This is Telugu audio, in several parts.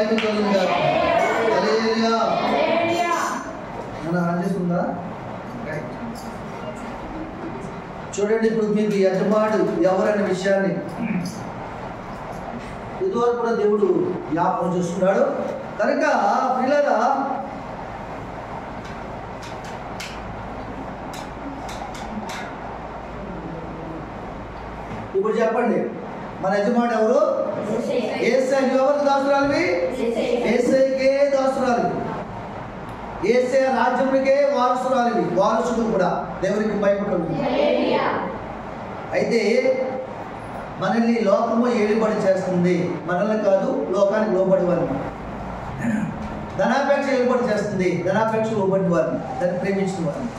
మహిమ కలుగును గాక. హల్లెలూయా. ఆన్ చేసుకుందా? చూడండి, ఇప్పుడు మీకు యజమాడు ఎవరనే విషయాన్ని ఇదివరకు కూడా దేవుడు జ్ఞాపకం చేస్తున్నాడు కనుక పిల్లరా, ఇప్పుడు చెప్పండి, మన యజమాడు ఎవరు? యేసయ్య. ఎవరు దాసురాలివి? యేసయ్యకే దాసురాలివి, యేసయ్య రాజ్యమునికే వారసురాలివి, వారసుడు కూడా. దేవునికి మహిమ కలుగును. అయితే మనల్ని లోకము ఏలుబడి చేస్తుంది, మనల్ని కాదు లోకానికి లోబడి వారిని. ధనాపేక్ష ఏలుబడి చేస్తుంది, ధనాపేక్ష లోబడి వారిని, దాన్ని ప్రేమించిన వారిని.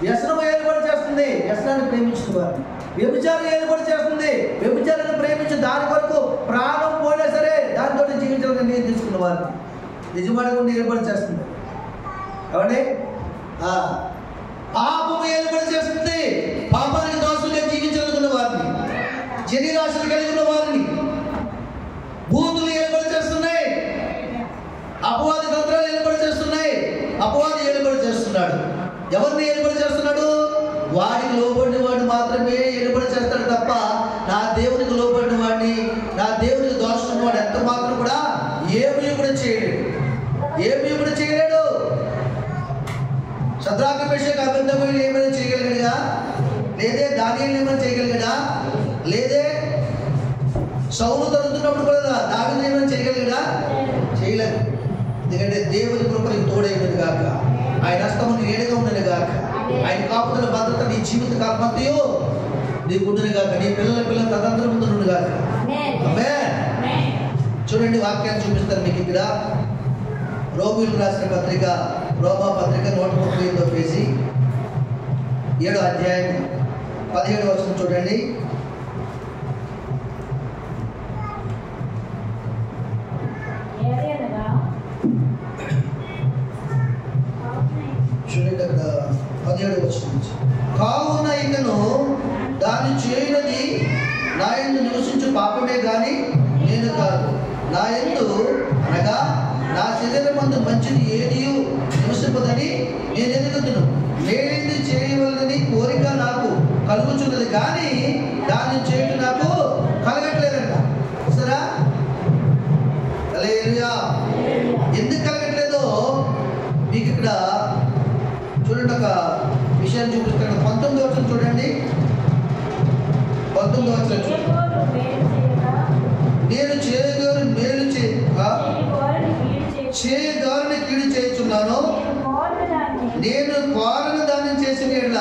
వ్యసనము ఏలుబడి చేస్తుంది, వ్యసనాన్ని ప్రేమించిన వారిని. వ్యభిచారం ఏలుబడి చేస్తుంది, వ్యభిచారాన్ని ప్రేమించి దాని వరకు ప్రాణం పోయినా సరే దానితో జీవించాలని నేను తీసుకున్న వారిని. నిజమైన కూడా ఏలుబడి చేస్తుంది. ఏమండి? పాపము ఏలుబడి చేస్తుంది, పాపానికి దోషులుగా జీవించాలనుకున్న వారిని, శరీరాశలు కలిగిన వారిని. భూతులు ఏలుబడి చేస్తున్నాయి, అపవాది తంత్రాలు ఏలుబడి చేస్తున్నాయి. అపవాది ఏలుబడి చేస్తున్నాడు. ఎవరిని ఏలుబడి చేస్తున్నాడు? వాడికి లోబడిన వాడిని మాత్రమే ఏలుబడి చేస్తాడు తప్ప నా దేవునికి లోబడిన వాడిని, నా దేవునికి దోషం వాడు ఎంత మాత్రం కూడా ఏమీ కూడా చేయలేడు, ఏమీ కూడా చేయలేడు. శద్రాక మేషాకు అబేద్నెగోలు ఏమైనా చేయగలిగాడా? లేదే. దానియేలు ఏమైనా చేయగలిగాడా? లేదే. సౌలు తరుగుతున్నప్పుడు కూడా దావీదు ఏమైనా చేయగలిగాడా? చేయలేదు. ఎందుకంటే దేవుని కృపకు తోడైనది గాక, ఆయన హస్తము నీడగా ఉన్నది గాక, ఆయన కాపుదల భద్రత నీ జీవిత కాలమంతయు నీకు ఉండును గాక, నీ పిల్లల తదంతరం ఉండును గాక. ఆమేన్. చూడండి, వాక్యాన్ని చూపిస్తారు మీకు ఇక్కడ. రోమీయులకు రాసిన పత్రిక, రోమా పత్రిక 138వ పేజీ, 7వ అధ్యాయం 17వ వచనం చూడండి. చూడండి అక్కడ 17వ వచనం నుంచి. కావున ఇకను దాన్ని చేయనది నా యందు నివసించు పాపమే గాని నేను కాదు. నా యందు అనగా నా శరీరమందు మంచిది ఏది నివసింపదని నేను ఎదుగుతును. మేలేది చేయవలనని కోరిక నాకు కలుగుచున్నది కానీ దాన్ని చేయటం నాకు కలగట్లేదంట. సరే, హల్లెలూయా. ఎందుకు కలగట్లేదో మీకు ఇక్కడ చూడండి, ఒక విషయాన్ని చూపిస్తాను. 19వ వచనం చూడండి. 19వ వచనం చూడండి. నేను చేయగోరు మేలు చేయగోరని కీడు చేయుచున్నాను, నేను కోరని దాన్ని చేసిన యెడల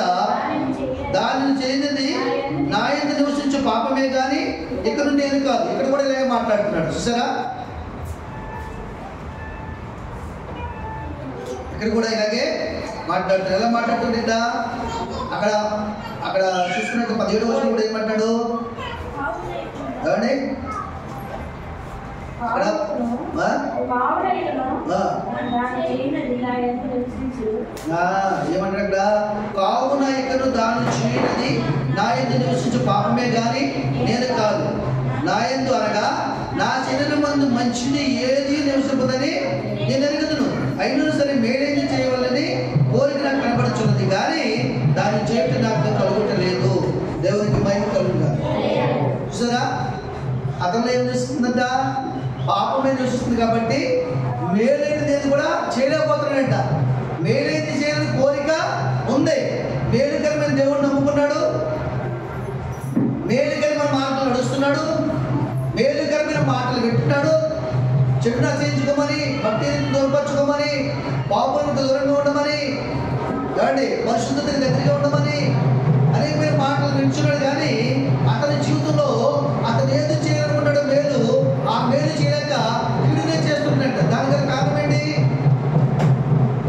దానిని చేయనిది నా యందు నివసించు పాపమే గాని ఇక్కడ నేను కాదు. ఇక్కడ కూడా ఇలాగే మాట్లాడుతున్నాడు. చూసారా? ఇక్కడ కూడా ఇలాగే మాట్లాడుతున్నాడు. ఎలా మాట్లాడుతుంటా? అక్కడ అక్కడ చూసుకున్నట్టు 17వ వచనం కూడా ఏమంటాడు? ఏమండి? ఏమంటాడు? కావున ఇకను దాన్ని చేయనది నా యందు నివసించు పాపమే గాని నేను కాదు. నా యందు అనగా నా శరీరమందు మంచిది ఏది నివసింపదని నేను ఎరుగుదును. అయినా సరే మేలేది చేయవలని కోరిక నాకు కనబడుచున్నది కానీ దాన్ని చేయటం నాకు కలుగుటలేదు. దేవునికి మహిమ కలుగుగా. చూసారా? అతను ఏం చేస్తుందంట? పాపమే నివసిస్తుంది కాబట్టి మేలైనది ఏది కూడా చేయలేకపోతున్నాడంట. మేలైనది చేయాలని కోరిక ఉంది. మేలుకరమైన దేవుడు నమ్ముకున్నాడు, మేలుకరమైన మాటలు నడుస్తున్నాడు, మేలుకరమైన మాటలు వింటున్నాడు. చెడును ఆశ్రయించుకోమని, భక్తిని దూరపరచుకోమని, పాపానికి దూరంగా ఉండమని, ఏమండి పరిశుద్ధతకి దగ్గరగా ఉండమని అనేకమైన మాటలు వింటున్నాడు. కానీ అతని జీవితంలో అతను ఏది చేయాలనుకున్నాడు మేలు, ఆ మేలు చేయలేక కీడునే చేస్తున్నాడు. దాని గల కారణం ఏంటి?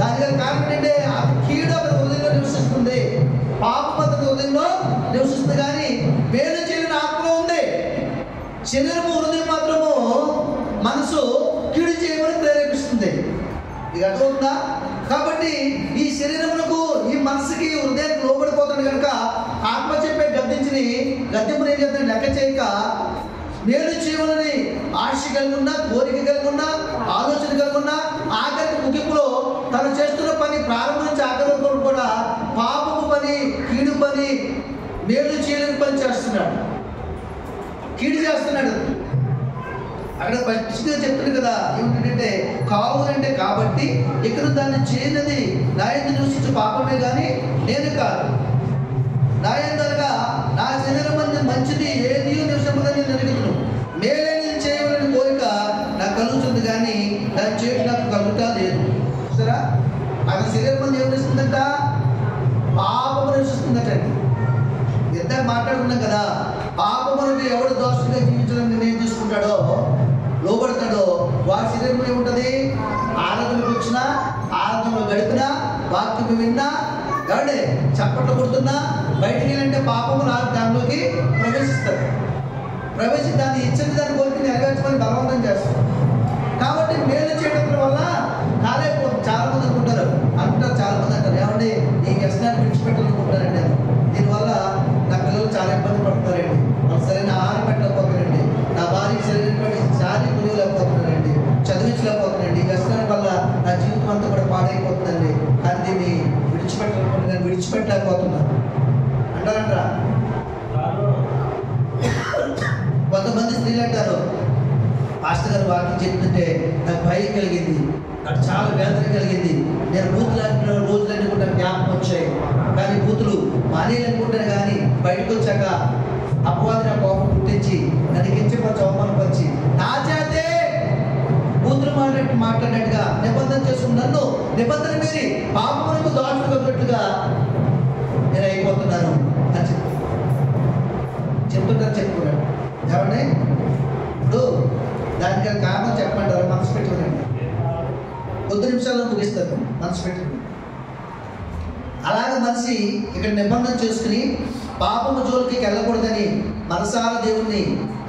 దాని గల కారణం ఏంటి? ఆ కీడు అతని హృదయంలో నివసిస్తుంది, పాపం అతని హృదయంలో నివసిస్తుంది. కానీ మేలు చేయని ఆత్మ ఉంది. శరీరము హృదయం మాత్రము మనసు కీడు చేయమని ప్రేరేపిస్తుంది. ఇది అర్థమవుతుందా? కాబట్టి ఈ శరీరములకు, ఈ మనసుకి, హృదయానికి లోబడిపోతుంది కనుక ఆత్మ చెప్పే గద్దింపుని ఏం చేస్తాడు? లెక్క చేయక మేలు చేయమని ఆశ కలిగి ఉన్నా, కోరిక కలిగి ఉన్నా, ఆలోచన కలిగి ఉన్నా, ఆఖరి ముగింపులో తను చేస్తున్న పని ప్రారంభించి ఆఖరి వరకు కూడా పాపపు పని, కీడు పని, మేలు చేయలేని పని చేస్తున్నాడు, కీడు చేస్తున్నాడు. అక్కడ పచ్చిగా చెప్తుంది కదా, ఏమిటంటే కావునంటే కాబట్టి ఇక్కడ దాన్ని చేయనది నా యందు నివసించే పాపమే కానీ నేను కాదు. నా యందనగా నా శరీరం మంది మంచిది ఏది నివసింపదని నేను అడుగుతున్నాను. మేలేని చేయవలని కోరిక నాకు కలుగుతుంది కానీ దాన్ని చేయడం నాకు కలుగుతా లేదు. చూసారా, అక్కడ శరీరం మంది ఏం నివసిస్తుందంట? పాపము నివసిస్తుందటండి. ఇందాక మాట్లాడుకున్నాం కదా, పాపములకు ఎవడు దోషంగా జీవించడానికి నిర్ణయం తీసుకుంటాడో, లోబడతాడో, వారి శరీరంలో ఏముంటుంది? ఆరాధనకు వచ్చినా, ఆరాధనలో గడిపినా, వాక్యం విన్నా, కాబట్టి చప్పట్లు కొడుతున్నా, బయటికి వెళ్ళంటే పాపము దానిలోకి ప్రవేశిస్తారు. ప్రవేశించి దాన్ని ఇచ్చిన దాని కోరిక నెరవేర్చమని బలవంతం చేస్తారు. కాబట్టి మేలు చేయడం వల్ల కాలేకపోతుంది. చాలా మంది అనుకుంటారు, చాలా మంది అంటారు, ఏమండి ఈ వ్యసనాన్ని విడిచిపెట్టాలనుకుంటారండి. దీనివల్ల నా పిల్లలు చాలా ఇబ్బంది పడుతున్నారండి, వాళ్ళు సరైన ఆహారం పెట్టలేకపోతున్నారండి, నా భార్యకి సరైనటువంటి శారీ కొనివ్వలేకపోతున్నారండి, చదివించలేకపోతున్నారండి, ఈ వ్యసనాల వల్ల నా జీవితం అంతా కూడా పాడైపోతుందండి, కానీ దీన్ని విడిచిపెట్టాలనుకుంటున్నాను, విడిచిపెట్టలేకపోతున్నాను అంటారంటారా? కొంతమంది స్త్రీలు అంటారు, పాస్టర్ గారు వాక్యం చెప్తుంటే నాకు భయం కలిగింది, నాకు చాలా వేదన కలిగింది, నేను బూతులు రోజులన్నీ కూడా జ్ఞాపకం వచ్చాయి, కానీ బూతులు మానేయాలనుకుంటాను, కానీ బయటకు వచ్చాక అపవాది నా కోపం గుర్తించి నన్ను కించపరిచి అవమానపరిచి నా చేతే బూతులు మాట్లాడినట్టుగా నిబంధన చేసుకుని నన్ను నిబంధన మీరి పాపములకు దోషులు కట్టినట్టుగా నేను అయిపోతున్నాను అని చెప్పుకున్నాడు. ఏమండి ఇప్పుడు దానికి కారణం చెప్పమంటారు? మనసు పెట్టుకునండి, కొద్ది నిమిషాల్లో ముగిస్తారు. మనసు పెట్టుకుని అలాగే మనిషి ఇక్కడ నిబంధన చేసుకుని పాపము జోలికి వెళ్ళకూడదని మనసారా దేవుణ్ణి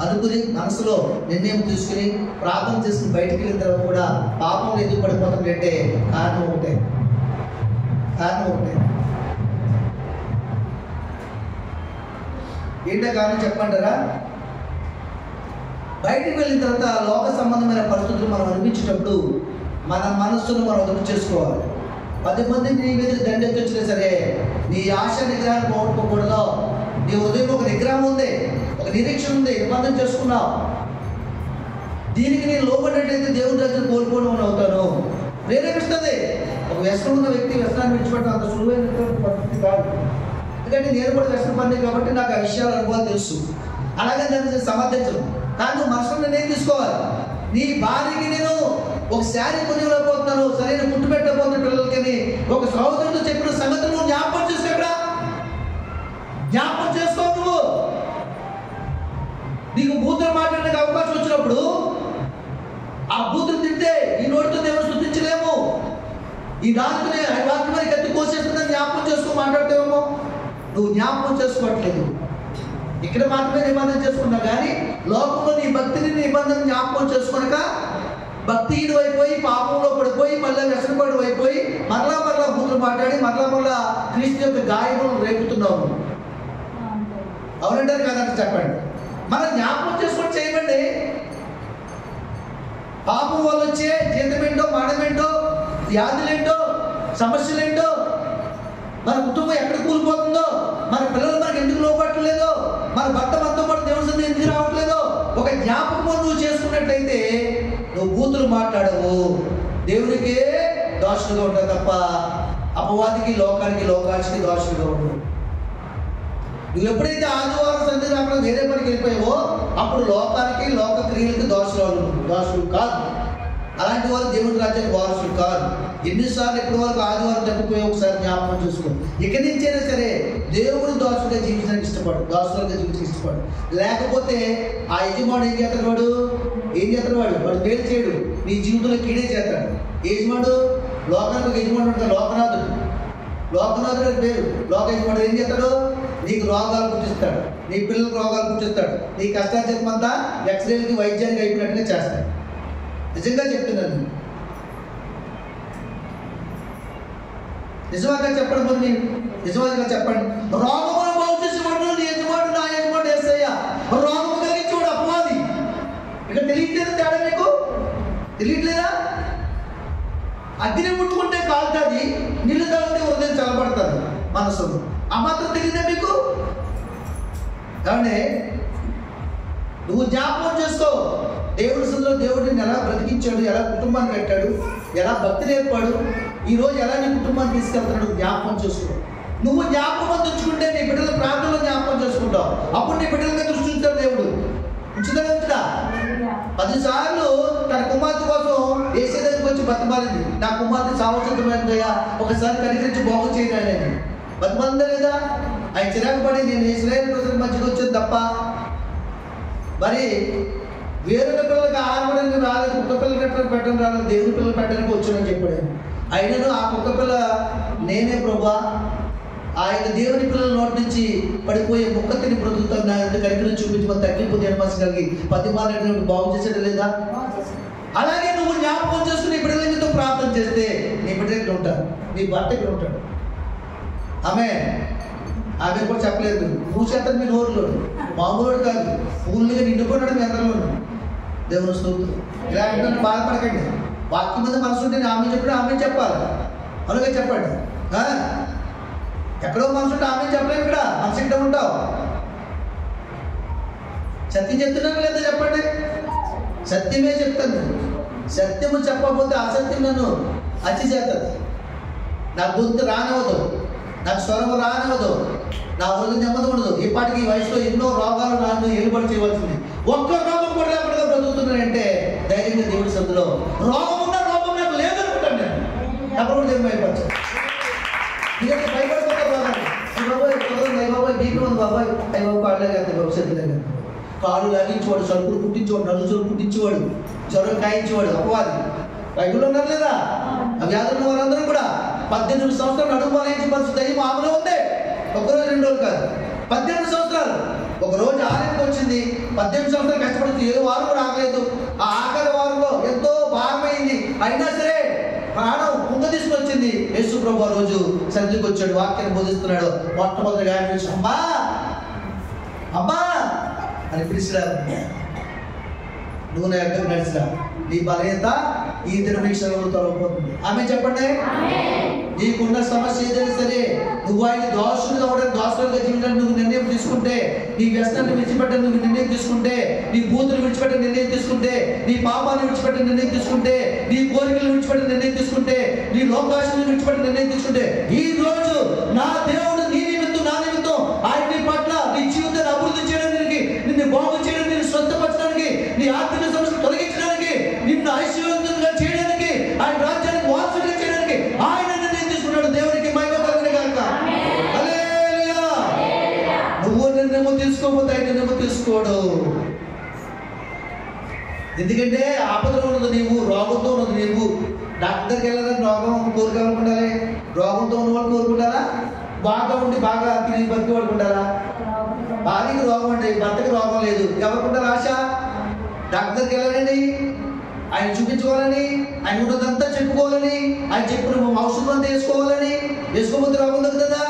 అనుకుని మనసులో నిర్ణయం తీసుకుని ప్రార్థన చేసుకుని బయటికి వెళ్ళిన తర్వాత కూడా పాపంలో ఎందుకు పడిపోతుందంటే కారణం ఒకటే. ఏంటో కారణం చెప్పంటారా? బయటికి వెళ్ళిన తర్వాత లోక సంబంధమైన పరిస్థితులు మనం అనిపించేటప్పుడు మన మనస్సును మనం అదుపు చేసుకోవాలి. 10 మంది నీ మీద దండెత్తించినా సరే నీ ఆశ నిగ్రహాన్ని పోగొట్టుకోకూడదు. నీ ఉదయం ఒక నిగ్రహం ఉంది, ఒక నిరీక్షణ ఉంది, నిబంధన చేసుకున్నావు. దీనికి నేను లోపడినట్లయితే దేవుడి దగ్గర కోల్పోవడం అవుతాను ప్రేరేపిస్తుంది. ఒక వ్యసనం ఉన్న వ్యక్తి వ్యసనాన్ని విడిచిపెట్టడం అంత సులువైనటువంటి పరిస్థితి కాదు. ఎందుకంటే నేను కూడా వ్యసనం పొంది కాబట్టి నాకు ఆ విషయాల అనుభవాలు తెలుసు. అలాగే దాన్ని సమర్థించను. కానీ నువ్వు మనసులో నిర్ణయం తీసుకోవాలి. నీ భార్యకి నేను ఒక శారీ కొనివ్వలేకపోతున్నాను, సరైన పుట్టు పెట్టకపోతున్న పిల్లలకి ఒక సహోదరుడు చెప్పిన సంగతులు నువ్వు జ్ఞాపకం చేసుకోరా, జ్ఞాపకం చేసుకో. నువ్వు నీకు బూతులు మాట్లాడడానికి అవకాశం వచ్చినప్పుడు ఆ బూతులు తింటే ఈ నోటితో దేవుడు స్తుతించలేము, ఈ దానితోనే వాక్యమని కత్తి కోసేస్తుందని జ్ఞాపకం చేసుకో మాట్లాడతావేమో. నువ్వు జ్ఞాపకం చేసుకోవట్లేదు. ఇక్కడ మాత్రమే నిబంధన చేసుకున్నా కానీ లోకంలో నీ భక్తిని నిబంధన జ్ఞాపకం చేసుకునక భక్తిహీనుడు అయిపోయి పాపంలో పడిపోయి మళ్ళీ వ్యసనపడు అయిపోయి మరలా బూతులు మాట్లాడి మరలా క్రీస్తు యొక్క గాయములను రేపుతున్నావు. అవునంటారు కదంటే చెప్పండి. మనం జ్ఞాపకం చేసుకొని చేయమండి. పాపం వల్ల వచ్చే జీతమేంటో, మరణమేంటో, వ్యాధులేంటో, సమస్యలేంటో, మన కుటుంబం ఎక్కడ కూలిపోతుందో, మన పిల్లలు మనకు ఎందుకు లోపట్టలేదో, మన భర్త మనతో పాటు దేవుని సన్నిధికి ఎందుకు రావట్లేదో ఒక జ్ఞాపకం నువ్వు చేసుకున్నట్లయితే నువ్వు బూతులు మాట్లాడవు, దేవునికే దోషులుగా ఉంటావు తప్ప అపవాదికి, లోకానికి దోషులుగా ఉండవు. నువ్వు ఎప్పుడైతే ఆదివారం సంధి రాకుండా వేరే పనికి వెళ్ళిపోయావో అప్పుడు లోకానికి, లోక క్రియలకి దోషులు కాదు. అలాంటి వారు దేవుని రాజ్యానికి వారసులు కాదు. ఎన్నిసార్లు ఎప్పటి వరకు ఆదివారం తప్పిపోయి ఒకసారి జ్ఞాపకం చేసుకో. ఇక్కడి నుంచైనా సరే దేవుడు దోషులుగా జీవించడానికి ఇష్టపడు, దోషులుగా జీవించడానికి ఇష్టపడు. లేకపోతే ఆ యజమానుడు ఏం చేస్తాడు? వాడు మేలు చేయడు, నీ జీవితంలో కీడే చేస్తాడు. యజమానుడు లోకానికి ఒక యజమానుడు ఉంటాడు, లోకనాథుడు పేరు. లోక యజమానుడు ఏం చేస్తాడు? నీకు రోగాలు పుట్టిస్తాడు, నీ పిల్లలకు రోగాలు పుట్టిస్తాడు, నీ కష్టార్జితమంతా ఎక్స్రేలకి వైద్యానికి అయిపోయినట్టుగా చేస్తాడు. నిజంగా చెప్తున్నాను. నిజంగా చెప్పండి, నిజంగా చెప్పండి. రోగమును బాగు చేసేవాడు నీ యజమానుడు, నా యజమానుడు యేసయ్య. రోగము కలిగించేవాడు అపవాది. అగ్ని ముట్టుకుంటే కాలుతుంది, నీళ్ళు తాగితే హృదయం చల్లబడుతుంది మనసు. ఆ మాత్రం తెలియదా మీకు? కాబట్టి నువ్వు జ్ఞాపకం చేసుకో, దేవుడి సందులో దేవుడిని ఎలా బ్రతికించాడు, ఎలా కుటుంబాన్ని కట్టాడు, ఎలా భక్తి నేర్పాడు, ఈరోజు ఎలా నీ కుటుంబాన్ని తీసుకెళ్తున్నాడు జ్ఞాపకం చేసుకో. నువ్వు జ్ఞాపకం తెచ్చుకుంటే నీ బిడ్డల ప్రార్థనలో జ్ఞాపకం చేసుకుంటావు. అప్పుడు నీ బిడ్డల మీద దృష్టి ఉంచుతాడు దేవుడు. ఉంచుదా? 10 సార్లు తన కుమార్తె కోసం ఏసే దగ్గరికి వచ్చి బతిమాలింది. నా కుమార్తె సావసిద్ధమైందయ్యా, ఒకసారి కనికరించి బాగు చేయడానికి బతిమాలిందా లేదా? ఆయన చిరాకు పడి నేను ఇశ్రాయేలు ప్రజల మధ్యకి వచ్చేది తప్ప మరి వేరొక పిల్లలకి ఆహారం రాలేదు, కుక్క పిల్లలు పెట్టడం రాలేదు, దేవుని పిల్లలు పెట్టడానికి వచ్చానని చెప్పాడు. అయినను ఆ కుక్క పిల్ల నేనే ప్రభా, ఆయన దేవుని పిల్లల నోటి నుంచి పడిపోయే ముక్క తిని బ్రతుకుతాను, నా యొక్క కనికరం చూపించమని తగ్గిపోతే మనసు కలిగి 10 మార్లు బాగు చేసేది లేదా? అలాగే నువ్వు జ్ఞాపకం చేసుకుని నీ బిడ్డల మీతో ప్రార్థన చేస్తే నీ బిడ్డ ఇక్కడ ఉంటాడు, నీ భర్త ఇక్కడ ఉంటాడు. ఆమె కూడా చెప్పలేదు, పూసేతను మీ నోరులో మామూలు కాదు, పూలుగా నిండుకున్నాడు మీ అందరిలోను. దేవుని స్తోత్రం. ఇలాంటి బాధపడకండి. వాక్యం మీద మనసు ఉంటే ఆమె చెప్పిన ఆమె చెప్పాలి, అలాగే చెప్పండి. ఎక్కడో మనసు ఉంటే ఆమె చెప్పలేము, ఇక్కడ మనసు ఇక్కడ ఉంటావు. సత్యం చెప్తున్నాను లేదా చెప్పండి? సత్యమే చెప్తాను. సత్యము చెప్పకపోతే అసత్యం నన్ను హత్య చేస్తుంది. నా గొంతు రానివ్వదు, నాకు స్వరం రానివ్వదు, నా హృదయం నెమ్మది ఉండదు. ఇప్పటికీ ఈ వయసులో ఎన్నో రోగాలు నన్ను ఏలుబడి చేయవలసింది. ఒక్క రోగం కూడా లేకుండా బ్రతుకుతున్నానంటే ధైర్యంగా దేవుడి సందులో రోగం ఉన్న రోగం నాకు లేదనుకుంటాను నేను. అప్పుడు కూడా దేవుడు భయపరచాను. మీరైతే భయపడిపోతారు బాబాయ్, బాబాయ్ బీపీ ఉంది బాబాయ్, అయ్యబాబు కాళ్ళే కదా భవిష్యత్తులే కదా, కాళ్ళు లాగించేవాడు, సరుకులు కుట్టించేవాడు, నలుసులు కుట్టించేవాడు, జ్వరం కాయించేవాడు అపవాది. బైబిల్లో ఉన్నారు లేదా? ఆ వ్యాధులు ఉన్న వారందరూ కూడా 18 సంవత్సరాలు నడుము వలయించే పరిస్థితి దయ్యం ఆమెలో ఉంది. ఒకరోజు 2 రోజులు కాదు, 18 సంవత్సరాలు. ఒక రోజు ఆలయంకి వచ్చింది, 18 సంవత్సరాలు కష్టపడుతుంది, ఏ వారం కూడా ఆగలేదు. ఆ ఆఖరి వారంలో ఎంతో భాగమైంది, అయినా సరే ప్రాణం కుంగ తీసుకొచ్చింది. యేసు ప్రభు ఆ రోజు సన్నిధికి వచ్చాడు, వాక్యాన్ని బోధిస్తున్నాడు. మొట్టమొదటిగా ఆయన వచ్చి అమ్మా అమ్మా అని పిలిచినారు. నువ్వు నా యొక్క నడిచినా నీ బలహీనత ఈ దినవీక్షణలో తొలగిపోతుంది. ఆమె చెప్పండి. నీకున్న సమస్య ఏదైనా సరే నువ్వు ఆయన దోషులుగా అవడానికి, దోషులుగా జీవించడానికి నువ్వు నిర్ణయం తీసుకుంటే, నీ వ్యసనాన్ని విడిచిపెట్టాలని నువ్వు నిర్ణయం తీసుకుంటే, నీ బూతులు విడిచిపెట్టే నిర్ణయం తీసుకుంటే, నీ పాపాన్ని విడిచిపెట్టే నిర్ణయం తీసుకుంటే, నీ కోరికలు విడిచిపెట్టే నిర్ణయం తీసుకుంటే, నీ లోకాశను విడిచిపెట్టే నిర్ణయం తీసుకుంటే, ఈ రోజు నా దేవుడు నీ నిమిత్తం నా నిమిత్తం ఆయన నీ పట్ల నీ జీవితాన్ని అభివృద్ధి చేయడానికి, నిన్ను బాగు చేయడానికి, నిన్ను స్వస్థపరచడానికి, నీ ఆర్థిక సమస్యలు తొలగించడానికి, నిన్ను ఐశ్వర్యంగా చేయడానికి, ఆయన రాజ్యానికి వారసుడిగా చేయడానికి ఆయన నిర్ణయం తీసుకున్నాడు. దేవునికి మహిమ కలుగును గాక. హల్లెలూయా. నువ్వు నిర్ణయం తీసుకోకపోతే ఆయన నిర్ణయం తీసుకోడు. ఎందుకంటే ఆపదలో ఉన్నది నీవు, రోగంతో ఉన్నది నీవు. డాక్టర్ దగ్గరికి వెళ్ళాలని రోగం కోరుకోవాలనుకుంటారే? రోగంతో ఉన్న వాళ్ళు కోరుకుంటారా? బాగా ఉండి బాగా తిరిగి బతికి పడుకుంటారా? భార్యకి రోగం అంటే భర్తకి రోగం లేదు, ఎవరుకుంటారు ఆశ? డాక్టర్ దగ్గరికి వెళ్ళాలండి, ఆయన చూపించుకోవాలని, ఆయన ఉన్నదంతా చెప్పుకోవాలని, ఆయన చెప్పిన ఔషధం అంతా వేసుకోవాలని. వేసుకోకపోతే రోగం తగ్గుతుందా?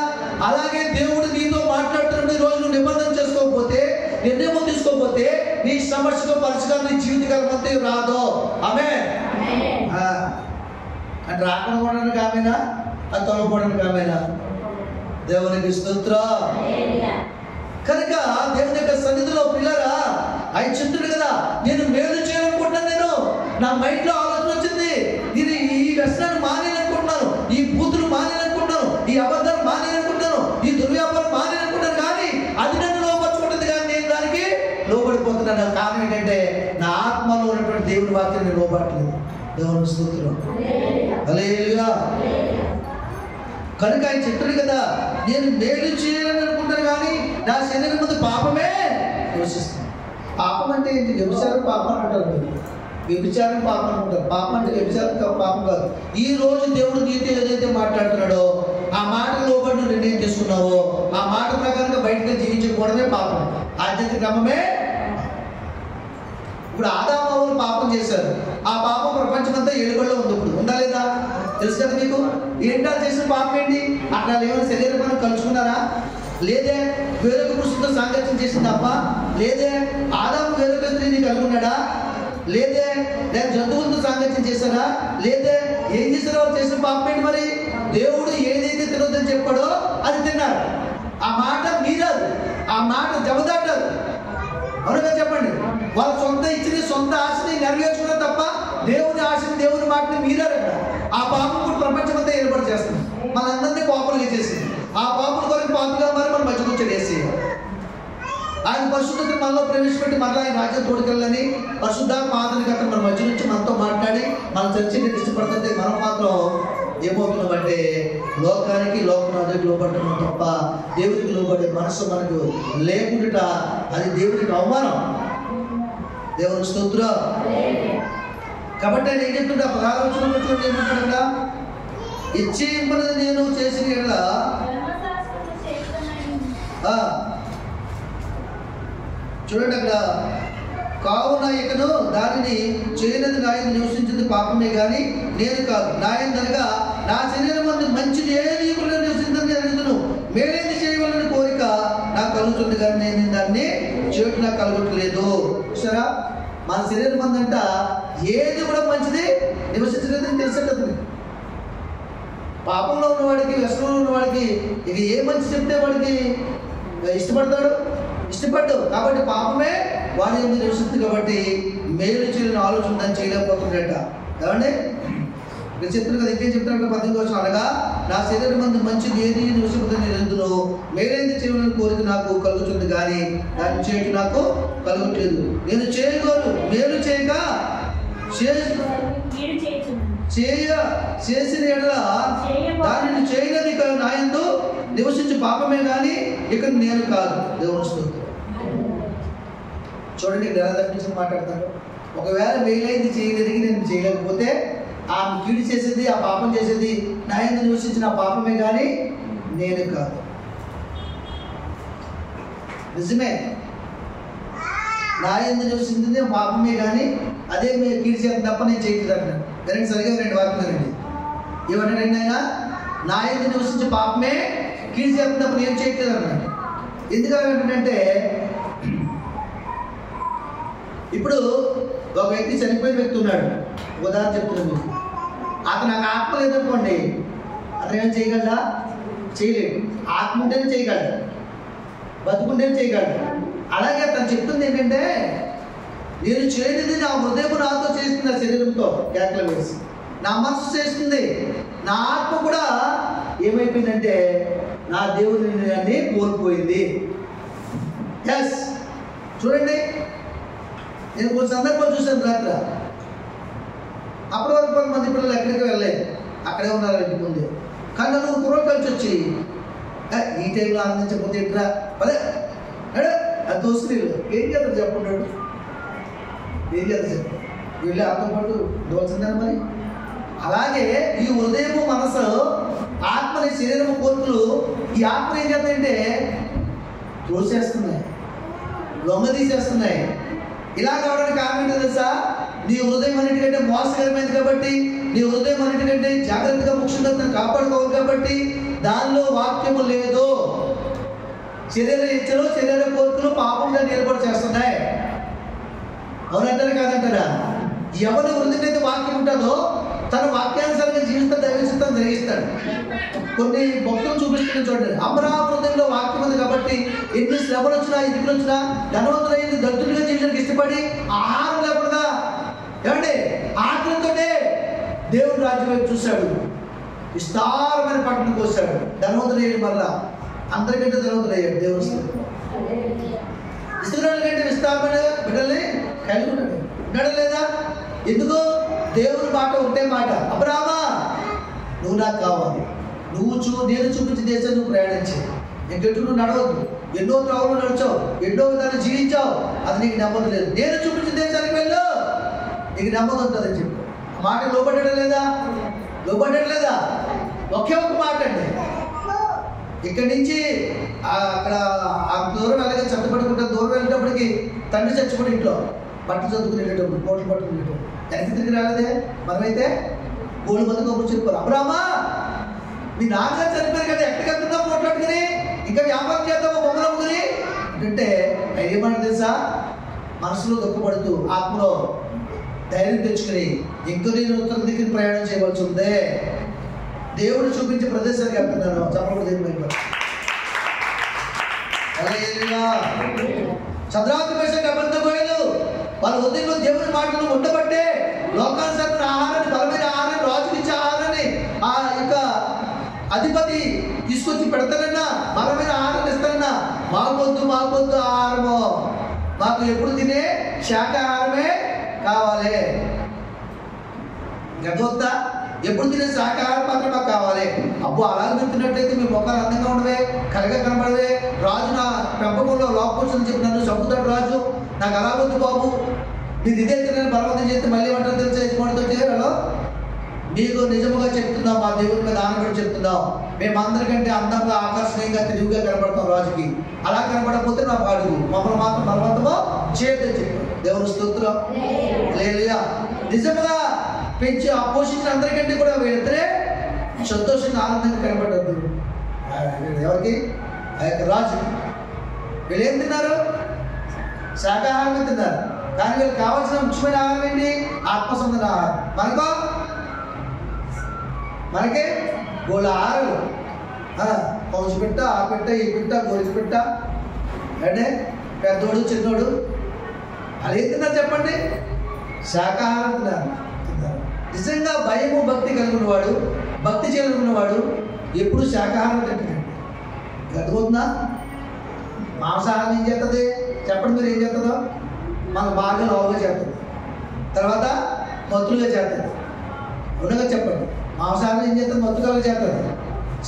అలాగే దేవుడు నీతో మాట్లాడుతున్నప్పుడు ఈ రోజు నువ్వు నిబంధన చేసుకోకపోతే, నిర్ణయం తీసుకోకపోతే నీ సమస్యకు పరిష్కారం నీ జీవితకాలం అంతా రాదు. ఆమేన్. అంటే రాకుండా ఉండడానికి ఆమెనా, అది తొలగపోవడానికి ఆమెనా? దేవునికి స్తోత్రం. కనుక దేవుని యొక్క సన్నిధిలో పిల్లరా ఆయన చెప్తున్నాడు కదా, నేను మేలు చేయాలనుకుంటున్నాను, నేను నా మైండ్ లో ఆలోచన వచ్చింది, నేను ఈ వ్యసనాన్ని మానేయాలనుకుంటున్నాను, ఈ బూతులు మానేయాలనుకుంటున్నాను, ఈ అబద్ధాలు మానేయాలనుకుంటున్నాను, ఈ దుర్వ్యాపారం మానేయాలనుకుంటాను, కానీ అది నన్ను లోపరుచుకుంటుంది, కానీ నేను దానికి లోబడిపోతున్నాను. కారణం ఏంటంటే నా ఆత్మలో ఉన్నటువంటి దేవుని వాక్యం నేను లోపడట్లేదు. దేవుని స్తోత్రం. హల్లెలూయా. కనుక ఆయన చెప్పాడు కదా, నేను మేలు చేయాలని అనుకుంటాను, కానీ నా శరీరం ముందు పాపమే నివసిస్తుంది. పాపం అంటే ఏంటి? వ్యభిచారం పాపం అంటారు, వ్యభిచారం పాపం అంటారు. పాపం అంటే వ్యభిచారం పాపం కాదు. ఈ రోజు దేవుడు నీతో ఏదైతే మాట్లాడుతున్నాడో ఆ మాటకు లోబడి నువ్వు నిర్ణయం చేసుకున్నావో ఆ మాట ప్రకారంగా బయటగా జీవించకూడమే పాపం, ఆధ్యాత్మిక క్రమమే. ఇప్పుడు ఆదాము హవ్వలు పాపం చేశారు, ఆ పాపం ప్రపంచమంతా ఏడుగల్లో ఉంది. ఇప్పుడు ఉందా లేదా? తెలుసు కదా మీకు. ఏంటా చేసిన పాపం ఏంటి? అక్కడ ఏమైనా శరీరం కలుసుకున్నారా? లేదే. వేరొక పురుషులతో సాంగత్యం చేసింది తప్ప లేదే. ఆదాము వేరొక స్త్రీని కలిగి ఉన్నాడా? లేదే. నేను జంతువులతో సాంగత్యం చేశానా? లేదే. ఏం చేశారో వాళ్ళు చేసిన పాపం ఏంటి మరి? దేవుడు ఏదైతే తినొద్దని చెప్పాడో అది తిన్నారు. ఆ మాట మీరాదు, ఆ మాట జమదాటారు. అవునుగా చెప్పండి. వాళ్ళ సొంత ఇచ్చిన సొంత ఆశని నెరవేర్చుకున్నారు తప్ప దేవుని ఆశని, దేవుని మాటని మీరారట. ఆ పాపం కూడా ప్రపంచమంతా ఏర్పాటు చేస్తుంది, మనందరినీ పాపులుగా చేసింది. ఆ పాపుల కొరకు పాపులుగా మరి మనం మధ్య కూర్చొని వేసి ఆయన పరిశుద్ధతను మనలో ప్రవేశపెట్టి మరలా ఆయన రాజ్యం తోడుకెళ్ళని పరిశుద్ధాత్మ ఆదరణకర్త మన మధ్య నుంచి మనతో మాట్లాడి మన చర్చకి ఇష్టపడుతుంటే మనం మాత్రం ఏమవుతున్నామంటే లోకానికి లోకనాథకి లోపడుతున్నాం తప్ప దేవుడికి లోబడే మనసు మనకు లేకుండా అది దేవుడికి అవమానం. దేవుని స్తోత్రం. కాబట్టి ఆయన ఏం చెప్తుంటే 16వ వచనంలో చూడండి ఏమంటాడు, ఇచ్చేయమన్నది నేను చేసిన ఎడల చూడండి అక్కడ, కావున ఇకను దానిని చేయనది నాయన నివసించింది పాపమే కానీ నేను కాదు. నాయనగా నా శరీరం మంది మంచిది ఏది నివసించింది అడుగుతును, మేలేది చేయవలని కోరిక నాకు కలుగుతుంది కానీ నేను దాన్ని చేయటం నాకు కలగట్లేదు. సరే, మన శరీరం మంది అంట ఏది కూడా మంచిది నివసించలేదని తెలిసేటది. పాపంలో ఉన్నవాడికి, వ్యసనంలో ఉన్నవాడికి ఇక ఏ మంచి చెప్తే వాడికి ఇష్టపడతాడు? ఇష్టపడ్డు. కాబట్టి పాపమే వాడి ఎందుకు నివసిస్తుంది. కాబట్టి మేలు చేయని ఆలోచన దాన్ని చేయలేకపోతుందట. ఏమండి ఇక్కడ చెప్తున్నారు కదా, ఇంకేం చెప్తున్నారు? 18వ వచనం, అనగా నా శరీరం మందు మంచిది ఏది నివసిస్తుందని నేను ఎందును, మేలైంది చేయాలని కోరిక నాకు కలుగుతుంది కానీ దాన్ని చేయటం నాకు కలుగట్లేదు. నేను చేయగలను మేలు చేయక చేసిన ఎడల దానిని చేయనది నా యందు నివసించి పాపమే కానీ ఇక్కడ నేను కాదు. దేవుని స్తోత్రం. చూడండి ఇక్కడ ఎలా తప్పించి మాట్లాడతాడు. ఒకవేళ మేలైంది చేయగలిగి నేను చేయలేకపోతే ఆమె కీడు చేసేది, ఆ పాపం చేసేది నా యందు నివసించిన పాపమే కానీ నేను కాదు. నిజమే, నా యందు నివసించింది పాపమే కానీ అదే మీరు కీడు చేస్తుంది తప్ప నేను చేయట్లేదు అంటున్నాను. కరెంట్ సరిగా 2 వాక్యాలండి. ఏమంటాడండి ఆయన? నా యందు నివసించే పాపమే కీడు చేస్తుంది తప్ప నేను చేయట్లేదు అన్నాడు. ఎందుకంటే ఇప్పుడు ఒక వ్యక్తి చనిపోయిన వ్యక్తి ఉన్నాడు, ఉదాహరణ చెప్తున్నాను మీకు. అతను నాకు ఆత్మ లేదనుకోండి, అతను ఏమైనా చేయగలడా? చేయలేడు. ఆత్మ ఉంటేనే చేయగలడు, బతుకుంటేనే చేయగలడు. అలాగే తను చెప్తుంది ఏంటంటే, నేను చేయనిది నా హృదయం నాతో చేస్తుంది, నా శరీరంతో కేకలు వేసి నా మనసు చేస్తుంది. నా ఆత్మ కూడా ఏమైపోయిందంటే నా దేవుని నిర్ణయాన్ని కోల్పోయింది. ఎస్, చూడండి, నేను కొన్ని సందర్భాలు చూశాను రాత్రి. అప్పటి వరకు కొంతమంది పిల్లలు ఎక్కడికి వెళ్ళలేదు, అక్కడే ఉన్నారు ఇంటి ముందే. కానీ నన్ను కుర్రలు కలిసి వచ్చి ఈ టైంలో ఆనందించకపోతే ఎట్లా అదే అది దోస్తులు ఏం చేస్తారు చెప్పుకుంటాడు, ఏం చేస్తారు చెప్పు, వీళ్ళే ఆతో పాటు దోల్సిందని. మరి అలాగే ఈ హృదయము, మనసు, ఆత్మని, శరీరము, కోరికలు ఈ ఆత్మ ఏం చేస్తాయంటే తోసేస్తున్నాయి, లొంగ తీసేస్తున్నాయి. ఇలా కావడానికి కారణం ఏంటో తెలుసా? నీ హృదయం అన్నిటికంటే మోసకరమైనది కాబట్టి, నీ హృదయం అన్నిటికంటే జాగ్రత్తగా ముఖ్యంగా కాపాడుకోవాలి కాబట్టి దానిలో వాక్యము లేదు. శరీర ఇచ్చలు, శరీర కోరికలు పాపంగా ఏర్పాటు చేస్తున్నాయి. అవునంటారా కాదంటారా? ఎవరి హృదయం అయితే వాక్యం ఉంటుందో తన వాక్యానుసారంగా జీవితం దైవచిత్తం జరిగిస్తాడు. కొన్ని భక్తులు చూపిస్తున్న చూడండి, అబ్రహాము హృదయంలో వాక్యం ఉంది కాబట్టి ఎన్ని శ్రమలు వచ్చినా, ఇదిగులు వచ్చినా, ధనవంతులైన దళితులుగా జీవితానికి ఇష్టపడి ఆహారం లేకుండా ఏమంటే ఆకలితోనే దేవుడు రాజ్యం వైపు చూశాడు. విస్తారమైన పంటను కోసాడు, ధనవంతులయ్యాడు. మరలా అందరికంటే ధనవంతులయ్యాడు. దేవుడు ఇస్రాయేలు కంటే విస్తారమైన బిడ్డల్ని కలిగి ఉన్నాడు. ఉన్నాడు లేదా? ఎందుకు? దేవుని మాట ఉంటే మాట, అబ్రహామా నువ్వు నాకు కావాలి, నేను చూపించే దేశం నువ్వు ప్రయాణించి, ఇంకెటు నువ్వు నడవద్దు, ఎన్నో త్రోవలు నడిచావు, ఎన్నో విధాలు జీవించావు, అది నీకు నెమ్మది లేదు. నేను చూపించే దేశానికి వెళ్ళు, నీకు నెమ్మది ఉంటుందని చెప్పు. ఆ మాట లోపడడం లేదా? లోపడడం లేదా? ఒకే ఒక మాట అండి. ఇక్కడి నుంచి అక్కడ ఆ దూరం వెళ్ళగా చెత్తపడుకుంటా దూరం వెళ్ళేటప్పటికి తండ్రి చచ్చిపోయి ఇంట్లో బట్టలు చదువుకునేటప్పుడు, కోట్లు పట్టుకునేటప్పుడు వెనక్కి తిరిగి రాలేదే. మనమైతే గోళ్ళు మంది కబుర్లు చెప్పారు, అబ్రామా మీ నాన్నగారు చనిపోయారు కదా, ఎక్కడికి వెళ్తుందా పోట్లాడుకుని, ఇంకా వ్యాపారం చేద్దామా బొమ్మలు అమ్ముకుని అంటే ఆయన ఏమన్నా తెలుసా? మనసులో దుఃఖపడుతూ ఆత్మలో ధైర్యం తెచ్చుకుని ఇంకో నేను ఉత్తరం దగ్గర ప్రయాణం చేయవలసి ఉంది. దేవుడు చూపించే ప్రదేశానికి వెళ్తున్నాను. చెప్పకూడదు. శద్రాకు మేషకు అబద్ధగోయలు వాళ్ళ ఉదయంలో దేవుని మాటలు ఉండబట్టే లోకానుసరమైన ఆహారాన్ని, బలమైన ఆహారాన్ని, రాజుకి ఇచ్చే ఆహారాన్ని ఆ యొక్క అధిపతి తీసుకొచ్చి పెడతానన్నా, బలమైన ఆహారాన్ని ఇస్తానన్నా, మాకొద్దు ఆహారము, మాకు ఎప్పుడు తినే శాకాహారమే కావాలి. గతవద్దా ఎప్పుడు తినే శాకాహారం మాత్రం మాకు కావాలి. అబ్బో అలాగే తింటున్నట్లయితే మీ మొక్కలు అందంగా ఉండవే, కలగా కనబడవే, రాజు నా పెంపకంలో లోపకొచ్చని చెప్పి నన్ను చంపుతాడు రాజు, నాకు అలా వద్దు బాబు, మీరు ఇదే తినని బలవంతం చేస్తే మళ్ళీ వంటలు తెలిసి యజమానితో చేయగలరు. మీకు నిజముగా చెప్తున్నాం, మా దేవుడి మీద ఆనబడి చెప్తున్నాం, మేమందరికంటే అందంగా, ఆకర్షణీయంగా, తెలివిగా కనబడతాం రాజుకి. అలా కనబడకపోతే నా పాడు, మమ్మల్ని మాత్రం బలవంతమో చేయొద్దని చెప్పాడు. దేవుని స్తోత్రం. హల్లెలూయా. నిజంగా పెంచి ఆ పోషించిన అందరికంటే కూడా వీళ్ళిద్దరే సంతోషంగా, ఆనందంగా కనబడ్డారు. ఎవరికి? ఆ యొక్క రాజు. వీళ్ళు ఏం తిన్నారు? శాకాహారం తిన్నారు. కానీ వీళ్ళకి కావాల్సిన ముఖ్యమైన ఆహారం ఏంటి? ఆత్మసంబంధ ఆహారం. మనకి గోళ్ళ ఆహారం, పౌచు పెట్ట, ఆ పెట్ట, ఈ పెట్ట, గోలిచి పెట్ట, అంటే పెద్దోడు చిన్నోడు అది ఏం తిన్నారు చెప్పండి? శాకాహారం తిన్నారు. నిజంగా భయము భక్తి కలుగున్నవాడు, భక్తి చేయనున్నవాడు ఎప్పుడు శాకాహారం తింటాడు. అర్థమవుతుందా? మాంసాహారం ఏం చేస్తుంది చెప్పండి? మీరు ఏం చేస్తుందో మనకు బాగా లోవుగా చేస్తుంది, తర్వాత మత్తులుగా చేస్తుంది. అవునగా చెప్పండి. మాంసాహారం ఏం చేస్తుంది? మత్తుకలుగా చేస్తుంది,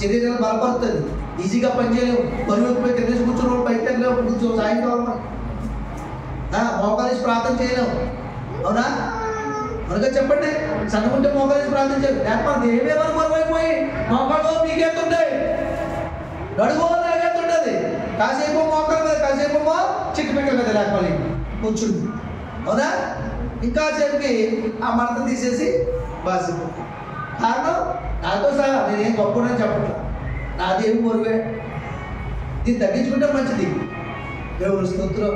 శరీరాన్ని బలపడుతుంది, ఈజీగా పనిచేయలేము, బరువుపోయి కింద కూర్చున్న వాళ్ళు బయట కూర్చో సాయంకాలం మోకాలేసి ప్రార్థన చేయలేము. అవునా? మనగా చెప్పండి. సన్నగుంటే మోకాలేసి ప్రార్థన చేయాలి. లేకపోతే ఏమేమని బరువైపోయి మోకాళ్ళు మీకెత్తుంటాయి, నడుగో నాగెత్తుంటుంది. కాసేపు మోకాల మీద, కాసేపు చిక్కుపిక్కల మీద లేకపోయి కూర్చుంది. అవునా? ఇంకా సేపుకి ఆ మడత తీసేసి బాసిపోతుంది. కారణం నాతో సహా నేనేం గొప్పనని చెప్పట్లా, నాదేం బరువే. దీన్ని తగ్గించుకుంటే మంచిది. దేవుని స్తోత్రం.